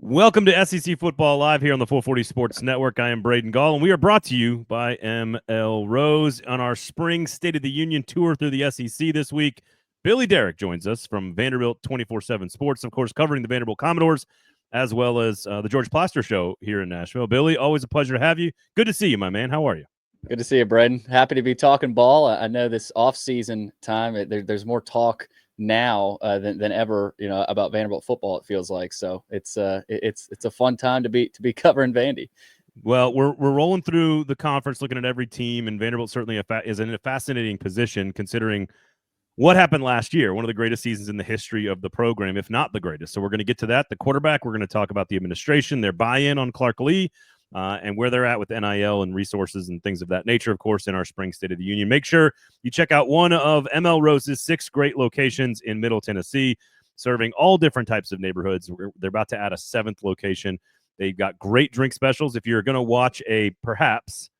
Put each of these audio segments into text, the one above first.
Welcome to SEC Football Live here on the 440 Sports Network. I am Braden Gall, and we are brought to you by ML Rose on our spring State of the Union tour through the SEC this week. Billy Derrick joins us from Vanderbilt 24/7 Sports, of course, covering the Vanderbilt Commodores, as well as the George Plaster Show here in Nashville. Billy, always a pleasure to have you. Good to see you, my man. How are you? Good to see you, Braden. Happy to be talking ball. I know this off-season time, there's more talk now than ever, about Vanderbilt football. It feels like so. It's a fun time to be covering Vandy. Well, we're rolling through the conference, looking at every team, and Vanderbilt certainly is in a fascinating position considering what happened last year, one of the greatest seasons in the history of the program, if not the greatest. So we're going to get to that. The quarterback, we're going to talk about the administration, their buy-in on Clark Lea, and where they're at with NIL and resources and things of that nature, of course, in our spring State of the Union. Make sure you check out one of ML Rose's 6 great locations in Middle Tennessee, serving all different types of neighborhoods. They're about to add a 7th location. They've got great drink specials. If you're going to watch perhaps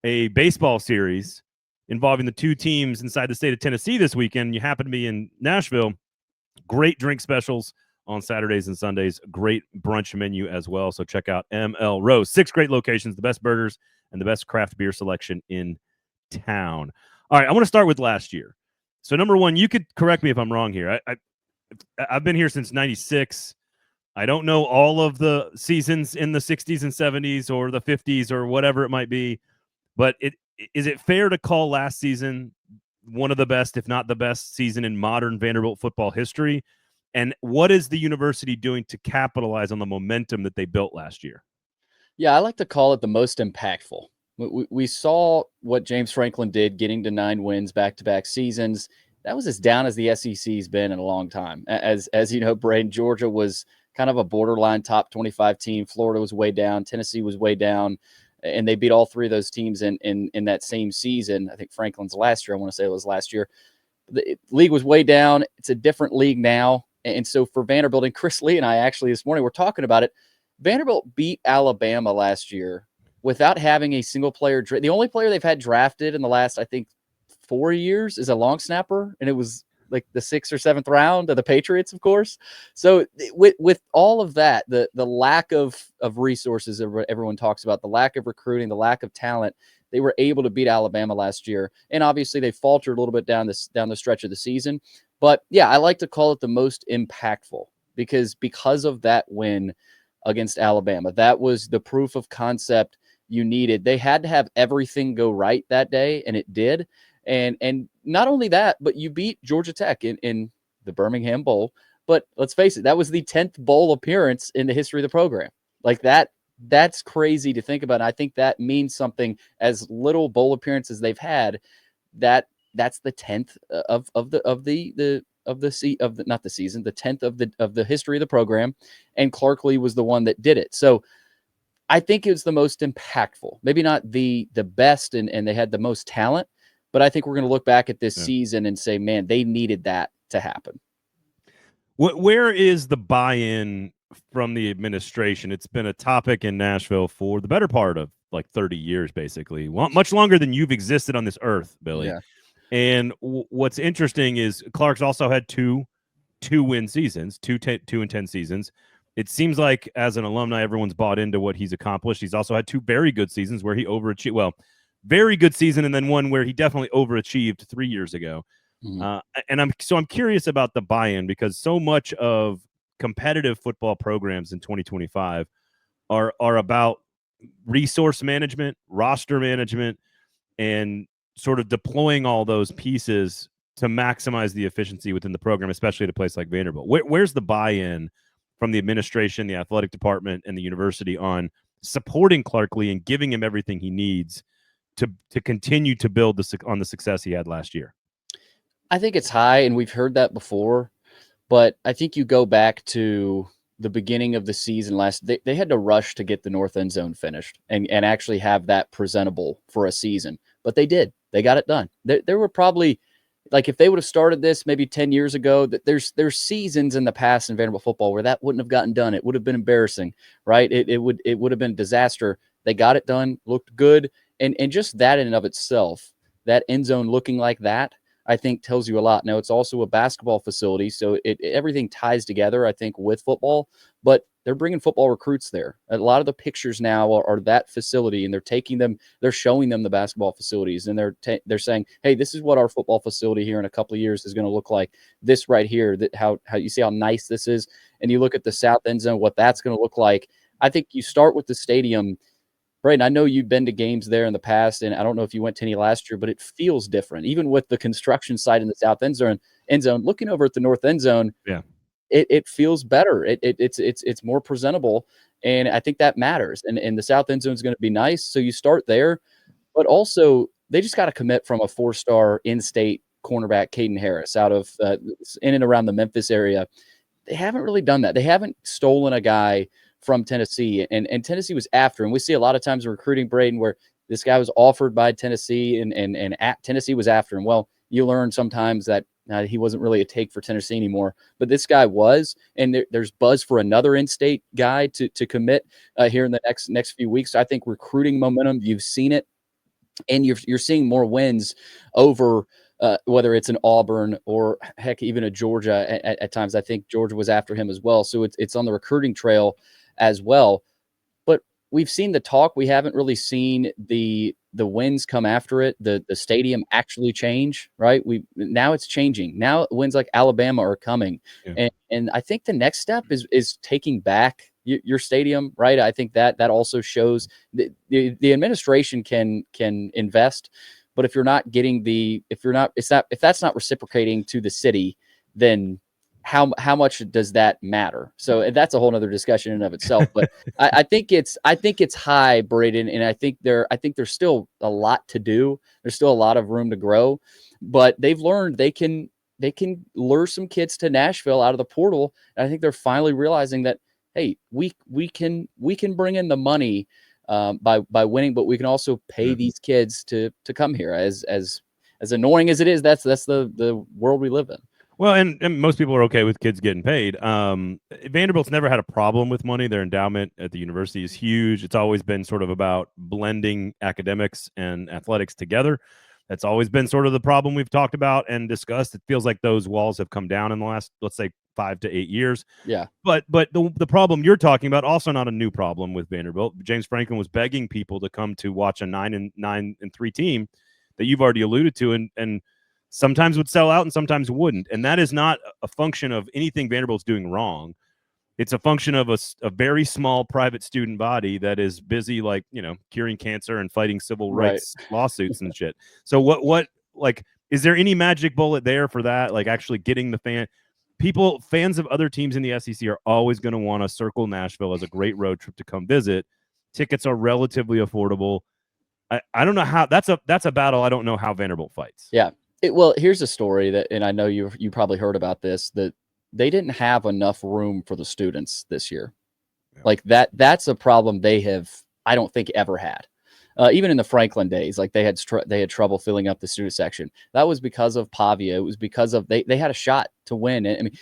a baseball series involving the 2 teams inside the state of Tennessee this weekend, you happen to be in Nashville, great drink specials on Saturdays and Sundays, great brunch menu as well. So check out ML Rose. 6 great locations, the best burgers, and the best craft beer selection in town. All right, I want to start with last year. So number one, you could correct me if I'm wrong here. I've been here since 96. I don't know all of the seasons in the 60s and 70s or the 50s or whatever it might be, but is it fair to call last season one of the best, if not the best season in modern Vanderbilt football history? And what is the university doing to capitalize on the momentum that they built last year? Yeah, I like to call it the most impactful. We saw what James Franklin did, getting to 9 wins back-to-back seasons. That was as down as the SEC's been in a long time. As you know, Braden, Georgia was kind of a borderline top 25 team. Florida was way down. Tennessee was way down. And they beat all 3 of those teams in that same season. I think Franklin's last year. I want to say it was last year. The league was way down. It's a different league now. And so for Vanderbilt, and Chris Lee and I actually this morning were talking about it, Vanderbilt beat Alabama last year without having a single player. The only player they've had drafted in the last, I think, 4 years is a long snapper, and it was like the 6th or 7th round of the Patriots, of course. So with all of that, the lack of resources everyone talks about, the lack of recruiting, the lack of talent, they were able to beat Alabama last year. And obviously they faltered a little bit down the stretch of the season. But yeah, I like to call it the most impactful because of that win against Alabama, that was the proof of concept you needed. They had to have everything go right that day, and it did. And not only that, but you beat Georgia Tech in the Birmingham Bowl. But let's face it, that was the 10th bowl appearance in the history of the program. Like that's crazy to think about. And I think that means something. As little bowl appearances they've had, that's the 10th of the 10th of the history of the program, and Clark Lea was the one that did it. So I think it was the most impactful. Maybe not the best, and they had the most talent, but I think we're going to look back at this season and say, man, they needed that to happen. Where is the buy-in from the administration? It's been a topic in Nashville for the better part of like 30 years, basically. Much longer than you've existed on this earth, Billy. Yeah. And what's interesting is Clark's also had two win seasons, 2-10 seasons. It seems like as an alumni, everyone's bought into what he's accomplished. He's also had 2 very good seasons where he overachieved. Well, very good season, and then one where he definitely overachieved 3 years ago. Mm-hmm. And I'm curious about the buy-in because so much of competitive football programs in 2025 are about resource management, roster management, and sort of deploying all those pieces to maximize the efficiency within the program, especially at a place like Vanderbilt. Where's the buy-in from the administration, the athletic department, and the university on supporting Clark Lea and giving him everything he needs to continue to build on the success he had last year? I think it's high, and we've heard that before, but I think you go back to the beginning of the season they had to rush to get the north end zone finished and actually have that presentable for a season. But they did. They got it done. There were probably, like, if they would have started this maybe 10 years ago, that there's seasons in the past in Vanderbilt football where that wouldn't have gotten done. It would have been embarrassing, right? It would have been a disaster. They got it done, looked good, and just that in and of itself, that end zone looking like that, I think tells you a lot. Now, it's also a basketball facility, so everything ties together, I think, with football, but they're bringing football recruits there. A lot of the pictures now are that facility, and they're showing them the basketball facilities, and they're saying, hey, this is what our football facility here in a couple of years is going to look like. This right here, that how you see how nice this is, and you look at the south end zone, what that's going to look like. I think you start with the stadium. Braden, I know you've been to games there in the past, and I don't know if you went to any last year, but it feels different. Even with the construction site in the south end zone, looking over at the north end zone, Yeah. it feels better. It's more presentable, and I think that matters. And the south end zone is going to be nice, so you start there, but also they just got to commit from a 4-star in-state cornerback, Caden Harris, out of in and around the Memphis area. They haven't really done that. They haven't stolen a guy from Tennessee, and Tennessee was after him. We see a lot of times in recruiting, Braden, where this guy was offered by Tennessee, and at Tennessee was after him. Well, you learn sometimes that he wasn't really a take for Tennessee anymore, but this guy was, and there's buzz for another in-state guy to commit here in the next few weeks. So I think recruiting momentum, you've seen it, and you're seeing more wins over whether it's an Auburn or heck, even a Georgia at times. I think Georgia was after him as well. So it's on the recruiting trail as well. But we've seen the talk. We haven't really seen the wins come after it. The stadium actually change, right? Now it's changing. Now wins like Alabama are coming. Yeah. And I think the next step is taking back your stadium, right? I think that also shows the administration can invest, but if you're not getting if that's not reciprocating to the city, then how much does that matter? So that's a whole nother discussion in and of itself. But I think it's high, Braden, and I think there's still a lot to do. There's still a lot of room to grow, but they've learned they can lure some kids to Nashville out of the portal. And I think they're finally realizing that, hey, we can bring in the money by winning, but we can also pay these kids to come here. As annoying as it is, that's the world we live in. Well, and most people are okay with kids getting paid. Vanderbilt's never had a problem with money. Their endowment at the university is huge. It's always been sort of about blending academics and athletics together. That's always been sort of the problem we've talked about and discussed. It feels like those walls have come down in the last, let's say, 5 to 8 years. Yeah. But the problem you're talking about, also not a new problem with Vanderbilt. James Franklin was begging people to come to watch a 9-3 team that you've already alluded to, and sometimes would sell out and sometimes wouldn't. And that is not a function of anything Vanderbilt's doing wrong. It's a function of a very small private student body that is busy, like, curing cancer and fighting civil rights lawsuits and shit. So what like, is there any magic bullet there for that? Like, actually getting the fans of other teams in the SEC are always going to want to circle Nashville as a great road trip to come visit. Tickets are relatively affordable. I don't know how that's a battle. I don't know how Vanderbilt fights. Yeah. Well, here's a story that, and I know you probably heard about this, that they didn't have enough room for the students this year. Yeah. Like that's a problem they have, I don't think, ever had. Even in the Franklin days, like they had trouble filling up the student section. That was because of Pavia. It was because of they had a shot to win. And I mean,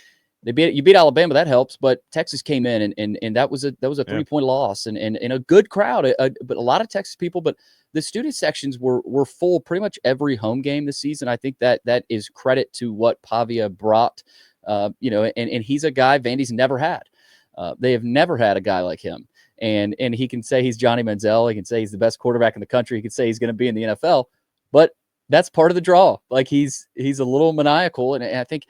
you beat Alabama, that helps, but Texas came in and that was a 3-point loss and a good crowd, but a lot of Texas people, but the student sections were full pretty much every home game this season. I think that is credit to what Pavia brought, and he's a guy Vandy's never had. They have never had a guy like him. And he can say he's Johnny Manziel. He can say he's the best quarterback in the country. He can say he's going to be in the NFL, but that's part of the draw. Like he's a little maniacal. And I think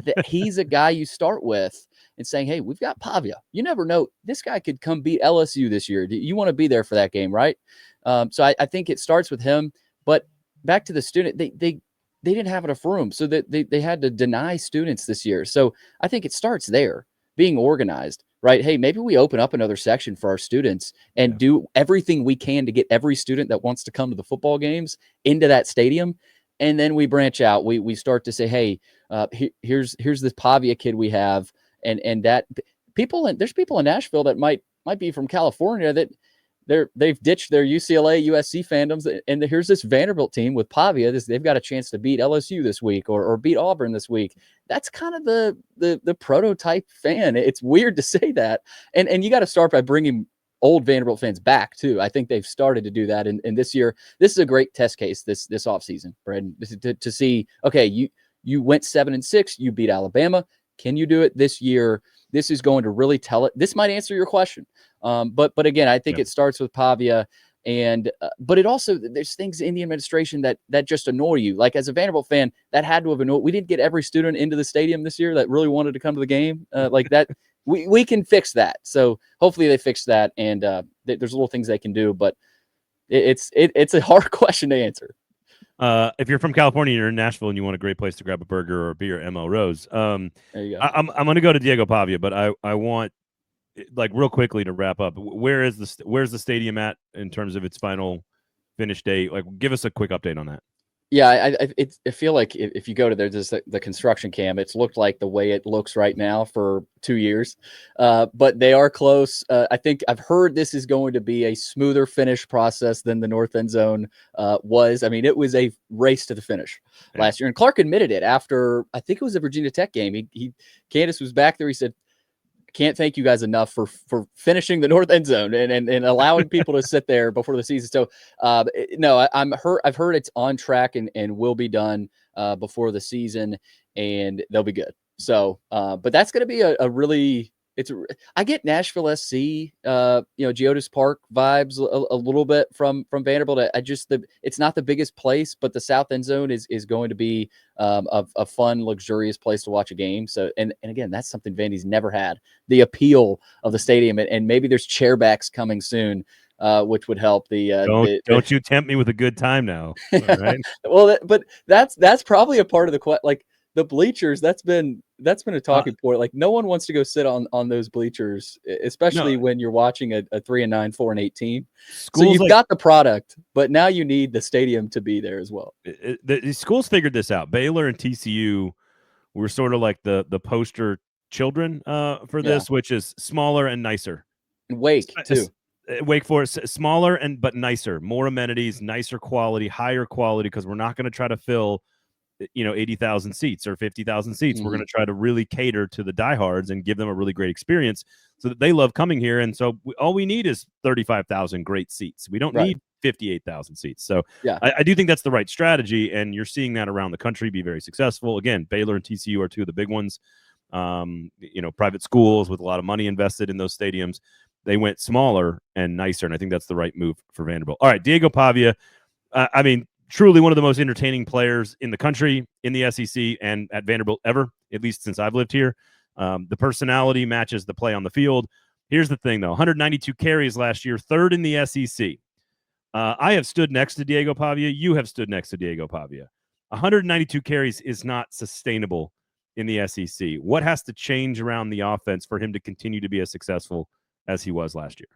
that he's a guy you start with and saying, hey, we've got Pavia. You never know. This guy could come beat LSU this year. You want to be there for that game, right? So I think it starts with him. But back to the student, they didn't have enough room. So that they had to deny students this year. So I think it starts there, being organized, right? Hey, maybe we open up another section for our students and do everything we can to get every student that wants to come to the football games into that stadium. And then we branch out. We start to say, hey, here's this Pavia kid we have, and that there's people in Nashville that might be from California that they've ditched their UCLA, USC fandoms, and here's this Vanderbilt team with Pavia. They've got a chance to beat LSU this week or beat Auburn this week. That's kind of the prototype fan. It's weird to say that, and you got to start by bringing old Vanderbilt fans back too. I think they've started to do that. And this year, this is a great test case this offseason, Braden, to see, okay, you went 7-6, you beat Alabama. Can you do it this year? This is going to really tell it. This might answer your question. But again, I think it starts with Pavia. And but it also, there's things in the administration that just annoy you. Like as a Vanderbilt fan, that had to have annoyed. We didn't get every student into the stadium this year that really wanted to come to the game. Like that, we can fix that. So hopefully they fix that, and there's little things they can do. But it's a hard question to answer. If you're from California, you're in Nashville, and you want a great place to grab a burger or a beer, ML Rose. There you go. I'm going to go to Diego Pavia, but I want, like, real quickly to wrap up. Where's the stadium at in terms of its final finish date? Like, give us a quick update on that. Yeah, I feel like if you go to there's the construction camp, it's looked like the way it looks right now for 2 years, but they are close. I think I've heard this is going to be a smoother finish process than the north end zone was. I mean, it was a race to the finish last year, and Clark admitted it after, I think it was a Virginia Tech game. Candace was back there. He said, can't thank you guys enough for finishing the north end zone and allowing people to sit there before the season. So no, I've heard it's on track and will be done before the season, and they'll be good. So, but that's going to be a really, I get Nashville SC, Geodis Park vibes a little bit from Vanderbilt. It's not the biggest place, but the south end zone is going to be a fun, luxurious place to watch a game. So, and again, that's something Vandy's never had, the appeal of the stadium, and maybe there's chairbacks coming soon, which would help don't you tempt me with a good time now. All right. Well, but that's probably a part of the question. Like the bleachers, that's been a talking point. Like no one wants to go sit on those bleachers, especially when you're watching a 3-9, 4-8 team. So you've got the product, but now you need the stadium to be there as well. The schools figured this out. Baylor and TCU were sort of like the poster children for this, which is smaller and nicer. And Wake too. Wake Forest, smaller but nicer, more amenities, nicer quality, higher quality, because we're not going to try to fill 80,000 seats or 50,000 seats. We're going to try to really cater to the diehards and give them a really great experience so that they love coming here. And so all we need is 35,000 great seats. We don't need 58,000 seats. So I do think that's the right strategy. And you're seeing that around the country be very successful. Again, Baylor and TCU are two of the big ones. Private schools with a lot of money invested in those stadiums. They went smaller and nicer. And I think that's the right move for Vanderbilt. All right, Diego Pavia. Truly one of the most entertaining players in the country, in the SEC, and at Vanderbilt ever, at least since I've lived here. The personality matches the play on the field. Here's the thing, though. 192 carries last year, third in the SEC. I have stood next to Diego Pavia. You have stood next to Diego Pavia. 192 carries is not sustainable in the SEC. What has to change around the offense for him to continue to be as successful as he was last year?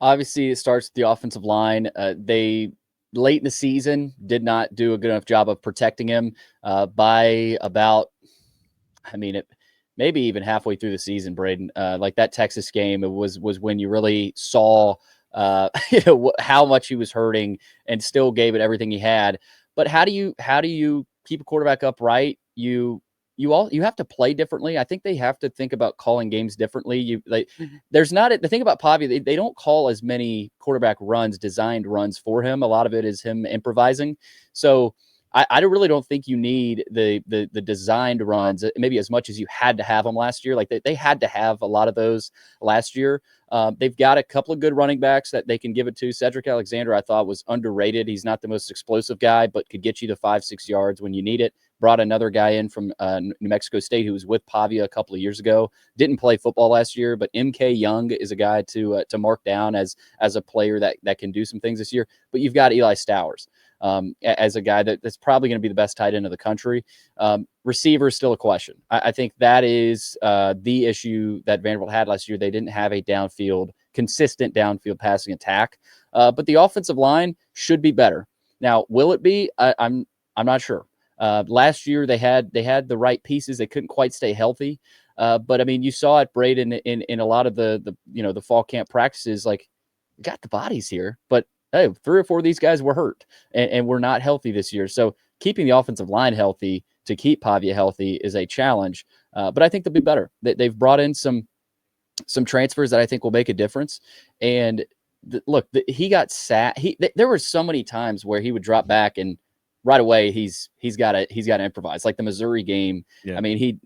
Obviously, it starts with the offensive line. They late in the season did not do a good enough job of protecting him by about, maybe even halfway through the season, Braden. Like that Texas game, it was when you really saw how much he was hurting, and still gave it everything he had. But how do you keep a quarterback upright? You have to play differently. I think they have to think about calling games differently. There's not the thing about Pavia. They don't call as many quarterback runs, designed runs for him. A lot of it is him improvising. So I really don't think you need the designed runs maybe as much as you had to have them last year. Like they had to have a lot of those last year. They've got a couple of good running backs that they can give it to. Cedric Alexander, I thought, was underrated. He's not the most explosive guy, but could get you to 5-6 yards when you need it. Brought another guy in from New Mexico State who was with Pavia a couple of years ago. Didn't play football last year, but MK Young is a guy to mark down as a player that can do some things this year. But you've got Eli Stowers as a guy that's probably going to be the best tight end of the country. Receiver is still a question. I think that is the issue that Vanderbilt had last year. They didn't have a consistent downfield passing attack. But the offensive line should be better. Now, will it be? I'm not sure. Last year they had the right pieces. They couldn't quite stay healthy. But you saw it, Braden, in a lot of the fall camp practices. Like, got the bodies here, but hey, 3 or 4 of these guys were hurt and we're not healthy this year. So keeping the offensive line healthy to keep Pavia healthy is a challenge. But I think they'll be better. They've brought in some some transfers that I think will make a difference. And look, he got sat. There were so many times where he would drop back and right away he's got to improvise. Like the Missouri game. Yeah. I mean,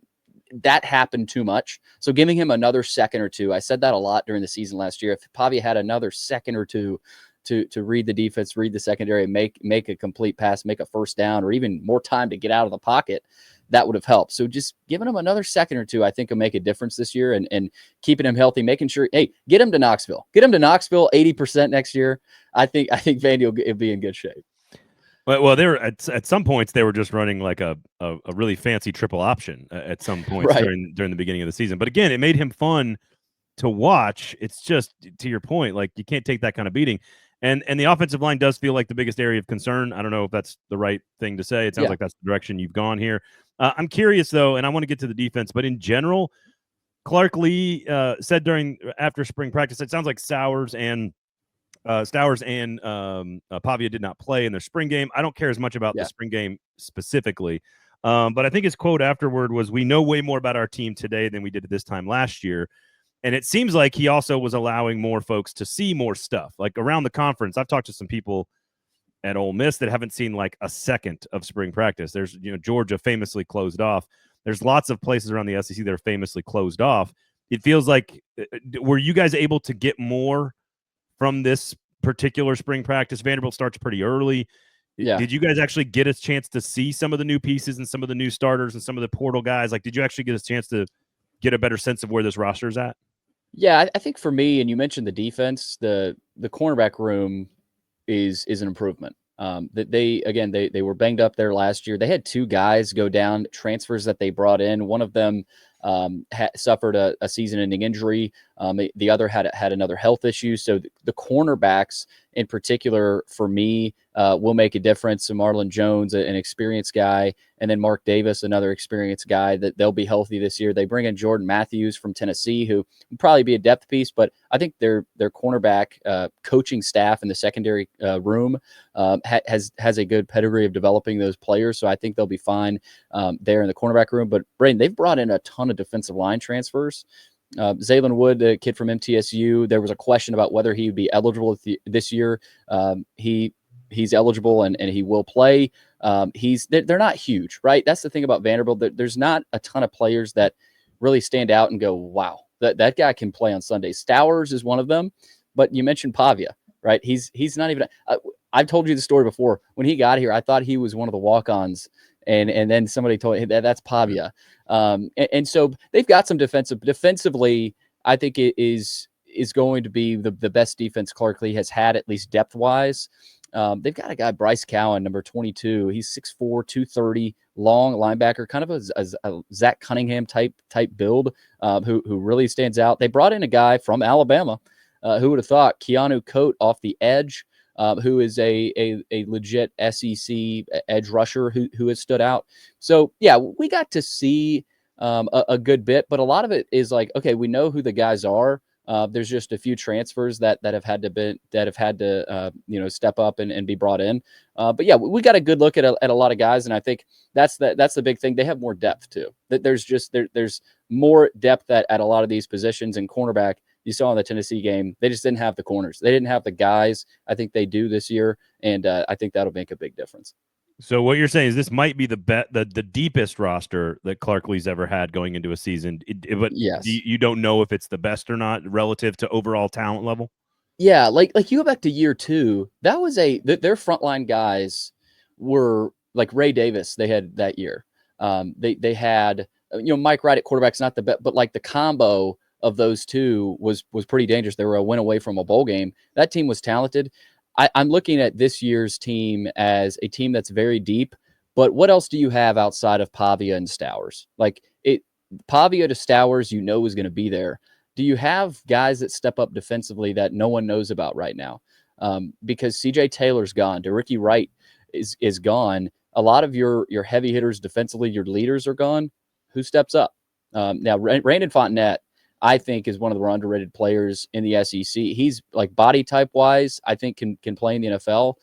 that happened too much. So giving him another second or two, I said that a lot during the season last year. If Pavia had another second or two to read the defense, read the secondary, make a complete pass, make a first down, or even more time to get out of the pocket, that would have helped. So just giving him another second or two, I think will make a difference this year, and keeping him healthy, making sure, hey, get him to Knoxville 80% next year. I think Vandy will be in good shape. Well, they were at some points they were just running like a really fancy triple option at some points Right. during the beginning of the season. But again, it made him fun to watch. It's just, to your point, like you can't take that kind of beating. And the offensive line does feel like the biggest area of concern. I don't know if that's the right thing to say. It sounds like that's the direction you've gone here. I'm curious though, and I want to get to the defense, but in general, Clark Lea said after spring practice, it sounds like Stowers and Pavia did not play in their spring game. I don't care as much about the spring game specifically, but I think his quote afterward was, "We know way more about our team today than we did at this time last year." And it seems like he also was allowing more folks to see more stuff. Like around the conference, I've talked to some people at Ole Miss that haven't seen like a second of spring practice. There's, Georgia famously closed off. There's lots of places around the SEC that are famously closed off. It feels like, were you guys able to get more from this particular spring practice? Vanderbilt starts pretty early. Yeah. Did you guys actually get a chance to see some of the new pieces and some of the new starters and some of the portal guys? Like, did you actually get a chance to get a better sense of where this roster is at? Yeah, I think for me, and you mentioned the defense, the cornerback room is an improvement. That they were banged up there last year. They had two guys go down, transfers that they brought in. One of them suffered a season-ending injury. The other had another health issue. So the cornerbacks in particular, for me, will make a difference. So Marlon Jones, an experienced guy, and then Mark Davis, another experienced guy, that they'll be healthy this year. They bring in Jordan Matthews from Tennessee, who will probably be a depth piece, but I think their cornerback coaching staff in the secondary room has a good pedigree of developing those players. So I think they'll be fine there in the cornerback room. But Braden, they've brought in a ton of defensive line transfers. Zaylen Wood, the kid from MTSU, there was a question about whether he would be eligible this year. He's eligible and he will play. They're not huge, right? That's the thing about Vanderbilt. There's not a ton of players that really stand out and go, wow, that guy can play on Sundays. Stowers is one of them, but you mentioned Pavia, right? He's not even. I've told you the story before. When he got here, I thought he was one of the walk-ons, and then somebody told me that's Pavia. And so they've got some defensively. I think it is going to be the best defense Clark Lea has had, at least depth wise. They've got a guy, Bryce Cowan, number 22. He's 6'4", 230, long linebacker, kind of a Zach Cunningham type build, who really stands out. They brought in a guy from Alabama. Who would have thought? Keanu Coate off the edge, who is a legit SEC edge rusher who has stood out. So yeah, we got to see a good bit, but a lot of it is like, okay, we know who the guys are. There's just a few transfers that have had to step up and be brought in. But yeah, we got a good look at a lot of guys, and I think that's the big thing. They have more depth too. That there's more depth at a lot of these positions. And cornerback, you saw in the Tennessee game, they just didn't have the corners. They didn't have the guys. I think they do this year, and I think that'll make a big difference. So what you're saying is this might be the deepest roster that Clark Lea's ever had going into a season. But yes, you don't know if it's the best or not relative to overall talent level. Yeah, like you go back to year 2, that was their frontline guys were like Ray Davis. They had that year. They had Mike Wright at quarterback's not the best, but like the combo of those two was pretty dangerous. They were a win away from a bowl game. That team was talented. I'm looking at this year's team as a team that's very deep. But what else do you have outside of Pavia and Stowers? Like Pavia to Stowers, is going to be there. Do you have guys that step up defensively that no one knows about right now? Because CJ Taylor's gone, DeRicky Wright is gone. A lot of your heavy hitters defensively, your leaders are gone. Who steps up? Now, Brandon Fontenette, I think, is one of the more underrated players in the SEC. He's like body type wise, I think can play in the NFL.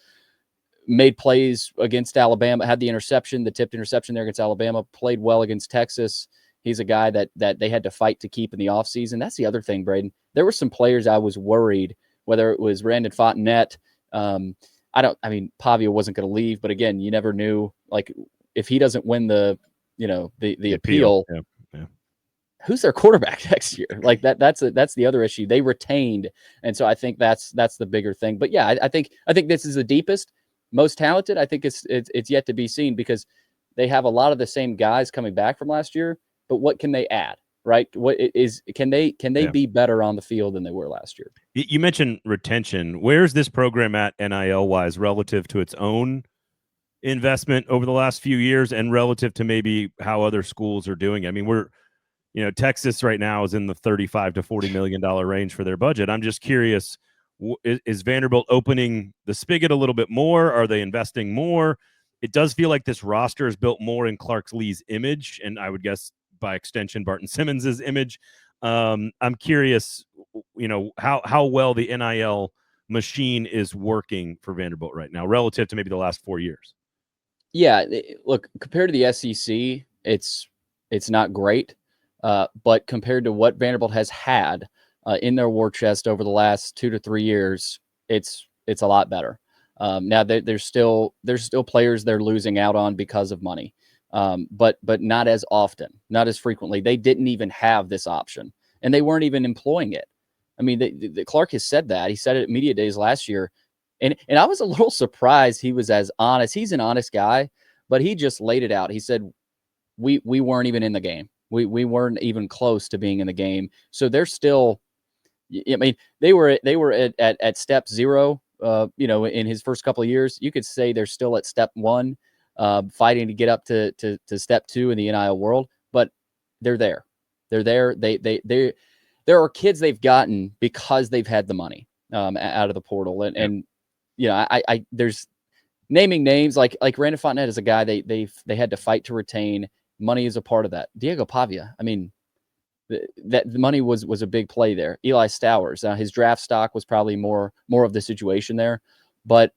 Made plays against Alabama, had the tipped interception there against Alabama, played well against Texas. He's a guy that they had to fight to keep in the offseason. That's the other thing, Braden. There were some players I was worried, whether it was Brandon Fontenette. Pavia wasn't going to leave, but again, you never knew. Like, if he doesn't win the appeal, yeah. Who's their quarterback next year? Like that's the other issue. They retained, and so I think that's the bigger thing. But yeah, I think this is the deepest, most talented. I think it's yet to be seen because they have a lot of the same guys coming back from last year. But what can they add? Right? Can they be better on the field than they were last year? You mentioned retention. Where's this program at NIL wise relative to its own investment over the last few years and relative to maybe how other schools are doing it? I mean, Texas right now is in the $35 to $40 million range for their budget. I'm just curious, is Vanderbilt opening the spigot a little bit more? Are they investing more? It does feel like this roster is built more in Clark Lea's image, and I would guess by extension Barton Simmons's image. I'm curious, how well the NIL machine is working for Vanderbilt right now relative to maybe the last 4 years. Yeah, look, compared to the SEC, it's not great. But compared to what Vanderbilt has had in their war chest over the last 2 to 3 years, it's a lot better. Now there's still players they're losing out on because of money, but not as often, not as frequently. They didn't even have this option, and they weren't even employing it. I mean, Clark has said that. He said it at media days last year, and I was a little surprised he was as honest. He's an honest guy, but he just laid it out. He said we weren't even in the game. We weren't even close to being in the game. So they're still, I mean, they were at step 0, in his first couple of years. You could say they're still at step 1, fighting to get up to step 2 in the NIL world, but they're there. They're there. There are kids they've gotten because they've had the money out of the portal. And there's naming names like Brandon Fontenette is a guy they had to fight to retain. Money is a part of that. Diego Pavia, I mean, the money was a big play there. Eli Stowers, his draft stock was probably more of the situation there, but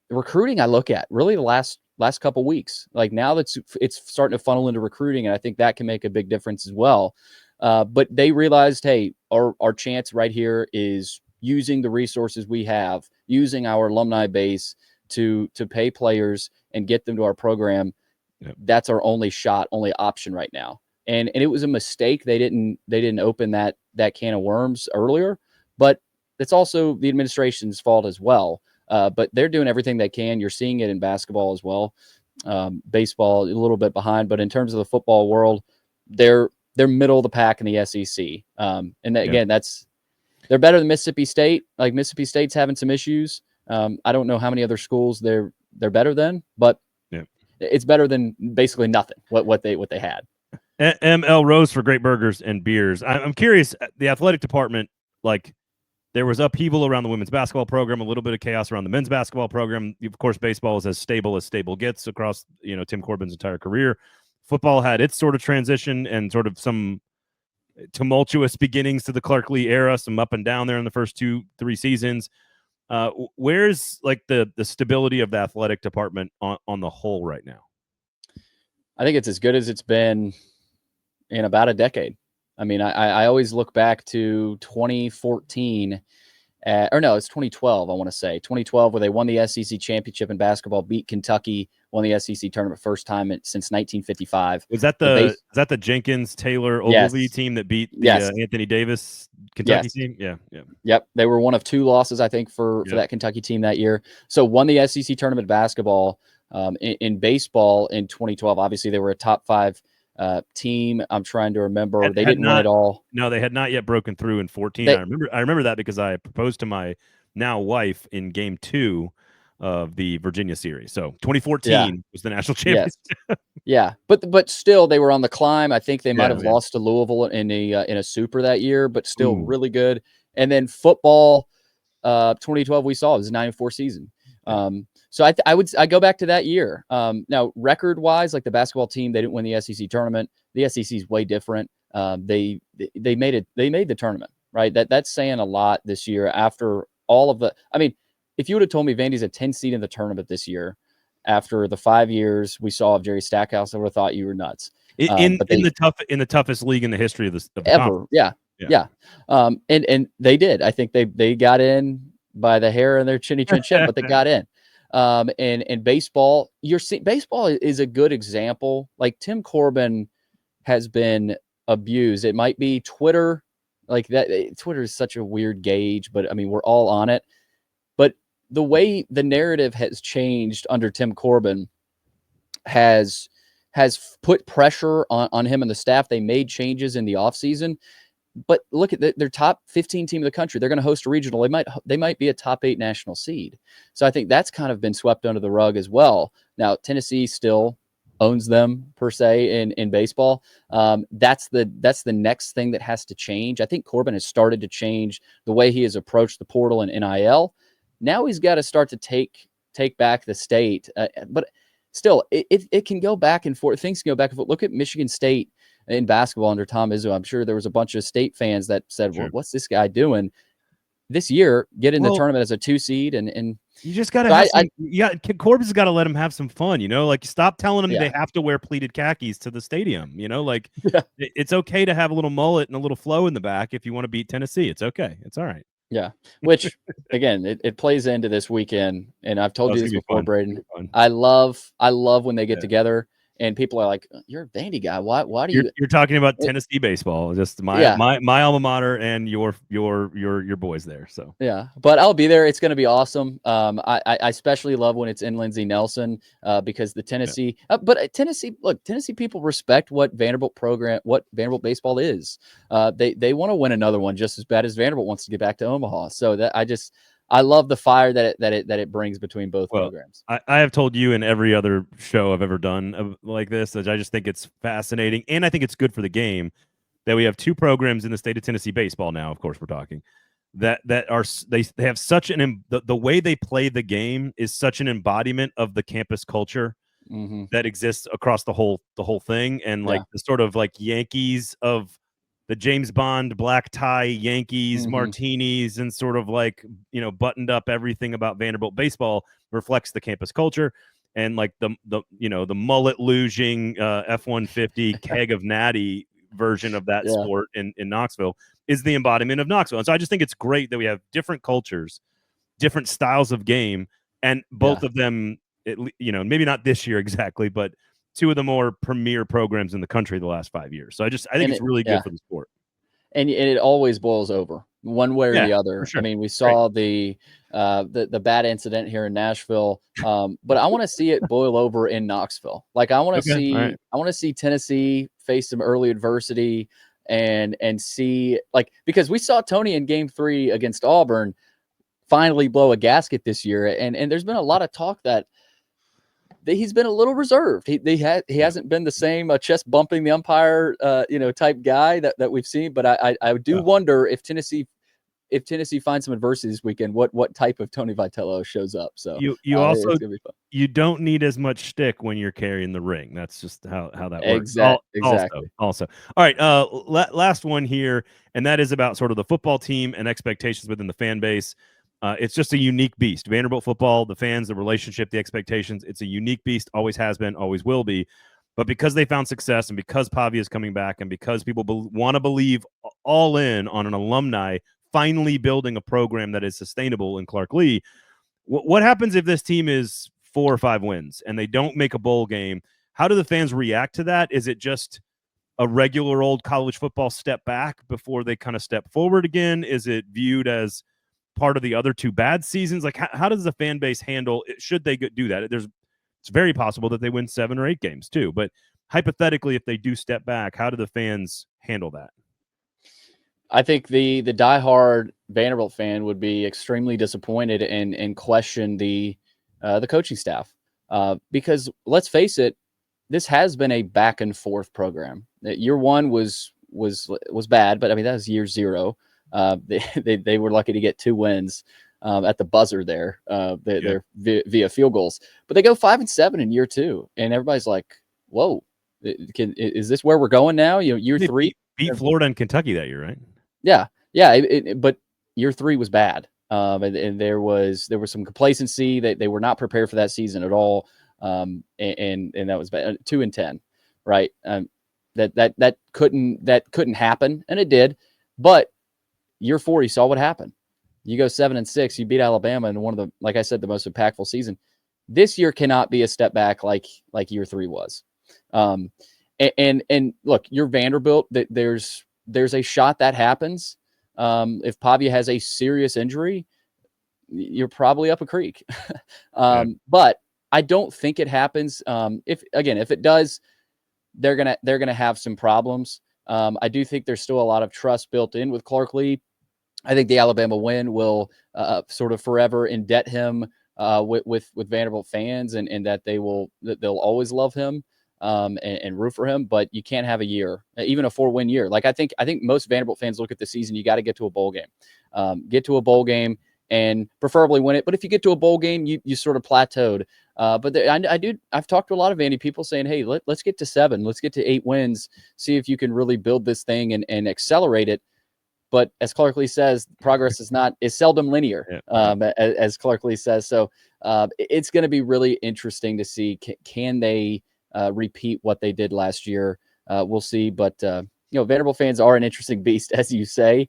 recruiting I look at really the last couple weeks. Like now it's starting to funnel into recruiting, and I think that can make a big difference as well. But they realized, hey, our chance right here is using the resources we have, using our alumni base to pay players and get them to our program. Yep. That's our only shot, only option right now. And it was a mistake. They didn't open that can of worms earlier, but it's also the administration's fault as well. But they're doing everything they can. You're seeing it in basketball as well. Baseball a little bit behind, but in terms of the football world, they're middle of the pack in the SEC. Again, they're better than Mississippi State. Like Mississippi State's having some issues. I don't know how many other schools they're better than, but it's better than basically nothing. What they had. ML Rose for great burgers and beers. I'm curious. The athletic department, like, there was upheaval around the women's basketball program, a little bit of chaos around the men's basketball program. Of course, baseball is as stable gets across Tim Corbin's entire career. Football had its sort of transition and sort of some tumultuous beginnings to the Clark Lea era, some up and down there in the first 2-3 seasons. Where's like the stability of the athletic department on the whole right now? I think it's as good as it's been in about a decade. I mean, I always look back to 2014, it's 2012. I want to say 2012, where they won the SEC championship in basketball, beat Kentucky, won the SEC tournament first time since 1955. Was that the Jenkins Taylor Ogilvie team that beat the Anthony Davis Kentucky team? Yeah. Yep. They were one of 2 losses, I think, for that Kentucky team that year. So won the SEC tournament basketball. In baseball in 2012, obviously they were a top 5 team. I'm trying to remember. They didn't win it all. No, they had not yet broken through in 14. I remember that because I proposed to my now wife in game 2 of the Virginia series. So 2014 was the national championship. Yes. Yeah, but still they were on the climb. I think they might have lost to Louisville in a super that year, but still really good. And then football, 2012 we saw it was a 9-4 season. So I go back to that year. Now record wise, like the basketball team, they didn't win the SEC tournament. The SEC is way different. They made it. They made the tournament, right? That's saying a lot this year after all of the. I mean, if you would have told me Vandy's a 10 seed in the tournament this year, after the 5 years we saw of Jerry Stackhouse, I would have thought you were nuts. In But in the toughest league in the history of the ever, conference. yeah. And they did. I think they got in by the hair of their chinny chin chin, but they got in. And baseball, baseball is a good example. Like Tim Corbin has been abused. It might be Twitter, like that. Twitter is such a weird gauge, but I mean, we're all on it. But the way the narrative has changed under Tim Corbin has put pressure on him and the staff. They made changes in the offseason. But look at their top 15 team of the country. They're going to host a regional. They might be a top 8 national seed. So I think that's kind of been swept under the rug as well. Now Tennessee still owns them per se in baseball. That's the next thing that has to change. I think Corbin has started to change the way he has approached the portal and NIL. Now he's got to start to take back the state. But still, it can go back and forth. Things can go back and forth. Look at Michigan State in basketball under Tom Izzo. I'm sure there was a bunch of state fans that said, Sure. well, what's this guy doing this year? Get in the tournament as a 2 seed. And you just got to have Corbin's got to let him have some fun, like stop telling them they have to wear pleated khakis to the stadium, like it's okay to have a little mullet and a little flow in the back. If you want to beat Tennessee, it's okay. It's all right. Yeah. Which again, it plays into this weekend. And I've told you this before, Braden, I love when they get together. And people are like, "You're a Vandy guy. Why do you?" You're talking about Tennessee baseball, just my alma mater, and your boys there. So yeah, but I'll be there. It's going to be awesome. I especially love when it's in Lindsey Nelson because the Tennessee, but Tennessee people respect what Vanderbilt baseball is. They want to win another one just as bad as Vanderbilt wants to get back to Omaha. So that I love the fire that it brings between both programs. I have told you in every other show I've ever done like this that I just think it's fascinating, and I think it's good for the game that we have 2 programs in the state of Tennessee baseball now. Of course, we're talking that are they have such the way they play the game is such an embodiment of the campus culture that exists across the whole thing, and like the sort of like Yankees of the James Bond black tie Yankees martinis and sort of like, buttoned up everything about Vanderbilt baseball reflects the campus culture. And like the mullet luging F-150 keg of natty version of that sport in Knoxville is the embodiment of Knoxville. And so I just think it's great that we have different cultures, different styles of game, and both of them, maybe not this year exactly, but 2 of the more premier programs in the country the last 5 years. So I think it's really good for the sport. And it always boils over one way or the other. Sure. I mean, we saw the bad incident here in Nashville, but I want to see it boil over in Knoxville. Like I want to see Tennessee face some early adversity and see, like, because we saw Tony in Game 3 against Auburn finally blow a gasket this year, and there's been a lot of talk that he's been a little reserved. He hasn't been the same chest bumping the umpire, type guy that we've seen. But I do wonder if Tennessee finds some adversity this weekend, what type of Tony Vitello shows up. So you also it's gonna be fun. You don't need as much shtick when you're carrying the ring. That's just how that works. Exactly. Also, all right. Last one here, and that is about sort of the football team and expectations within the fan base. It's just a unique beast. Vanderbilt football, the fans, the relationship, the expectations, it's a unique beast, always has been, always will be. But because they found success and because Pavia is coming back and because people want to believe all in on an alumni finally building a program that is sustainable in Clark Lea, what happens if this team is 4 or 5 wins and they don't make a bowl game? How do the fans react to that? Is it just a regular old college football step back before they kind of step forward again? Is it viewed as part of the other 2 bad seasons? Like, how does the fan base handle it? Should they do that? It's very possible that they win 7 or 8 games too, but hypothetically, if they do step back, how do the fans handle that? I think the diehard Vanderbilt fan would be extremely disappointed and question the coaching staff because let's face it, this has been a back and forth program. Year 1 was bad, but I mean that was year 0. They were lucky to get 2 wins at the buzzer there. They're via field goals, but they go 5-7 in year 2, and everybody's like, "Whoa, is this where we're going now?" Year 3 beat Florida and Kentucky that year, right? Yeah. But year 3 was bad, and there was some complacency that they were not prepared for that season at all, and that was bad. 2-10, right? that couldn't happen, and it did. But year 4, you saw what happened. You go 7-6, you beat Alabama in one of the, like I said, the most impactful season. This year cannot be a step back like year 3 was. And look, you're Vanderbilt. There's a shot that happens. If Pavia has a serious injury, you're probably up a creek. But I don't think it happens. If it does, they're gonna have some problems. I do think there's still a lot of trust built in with Clark Lea. I think the Alabama win will sort of forever indebt him with Vanderbilt fans, and that they'll always love him and root for him. But you can't have a year, even a 4-win year. Like I think most Vanderbilt fans look at the season. You got to get to a bowl game, and preferably win it. But if you get to a bowl game, you sort of plateaued. But I've talked to a lot of Vandy people saying, hey, let's get to 7, let's get to 8 wins, see if you can really build this thing and accelerate it. But as Clark Lea says, progress is seldom linear, as Clark Lea says. So it's going to be really interesting to see, can they repeat what they did last year? We'll see. But, Vanderbilt fans are an interesting beast, as you say.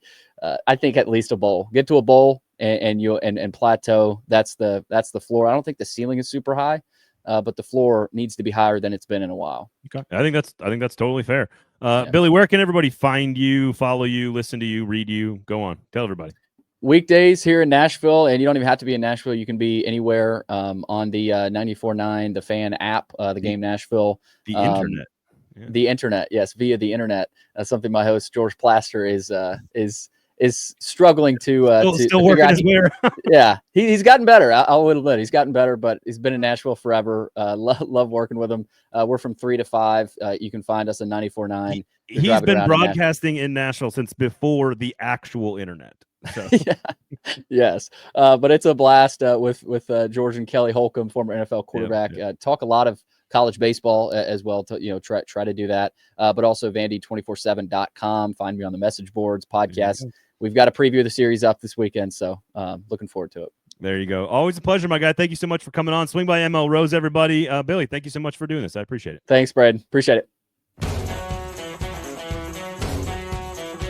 I think at least a bowl. Get to a bowl and plateau. That's the floor. I don't think the ceiling is super high, but the floor needs to be higher than it's been in a while. Okay. I think that's totally fair. Billy, where can everybody find you, follow you, listen to you, read you? Go on. Tell everybody. Weekdays here in Nashville, and you don't even have to be in Nashville. You can be anywhere on the 94.9, the Fan app, the Game Nashville. The internet. Yeah. The internet, yes, via the internet. Something my host, George Plaster, is struggling to still working his way. Yeah, he's gotten better. I'll admit he's gotten better, but he's been in Nashville forever. Love working with him. We're from 3 to 5. You can find us at 94.9. He's been broadcasting in Nashville since before the actual internet. So. Yes. But it's a blast with George and Kelly Holcomb, former NFL quarterback. Talk a lot of college baseball as well to try to do that. But also Vandy247.com. Find me on the message boards, podcasts. We've got a preview of the series up this weekend, so looking forward to it. There you go. Always a pleasure, my guy. Thank you so much for coming on. Swing by ML Rose, everybody. Billy, thank you so much for doing this. I appreciate it. Thanks, Brad. Appreciate it.